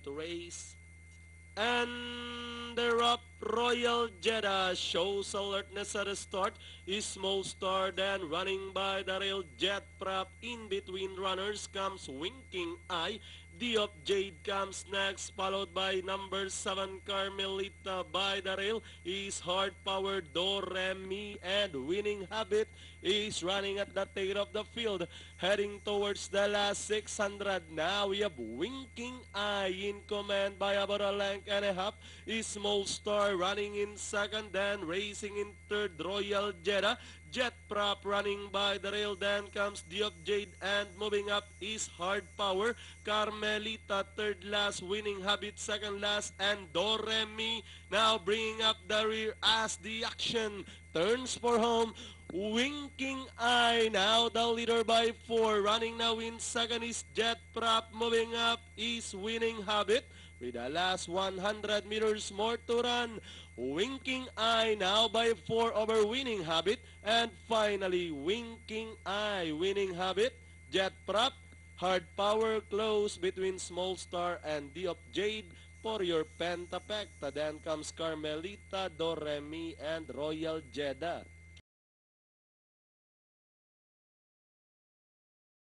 to race. And they're up. Royal Jeddah shows alertness at the start. Is Small Star then running by the rail. Jet Prop in between runners comes Winking Eye. Diop Jade comes next, followed by number 7 Carmelita by the rail. Is Hard Power Do Re Mi, and Winning Habit is running at the tail of the field, heading towards the last 600. Now we have Winking Eye in command by about a length and a half. Is Small Star running in second, then racing in third, Royal Jeddah. Jet Prop running by the rail, then comes Diop Jade, and moving up is Hard Power. Carmelita third last, Winning Habit second last, and Do Re Mi now bringing up the rear as the action turns for home. Winking Eye now the leader by 4. Running now in second is Jet Prop. Moving up is Winning Habit. With the last 100 meters more to run, Winking Eye now by 4 over Winning Habit. And finally, Winking Eye, Winning Habit, Jet Prop, Hard Power close between Small Star and Diop Jade for your Pentapecta. Then comes Carmelita, Do Re Mi, and Royal Jeddah.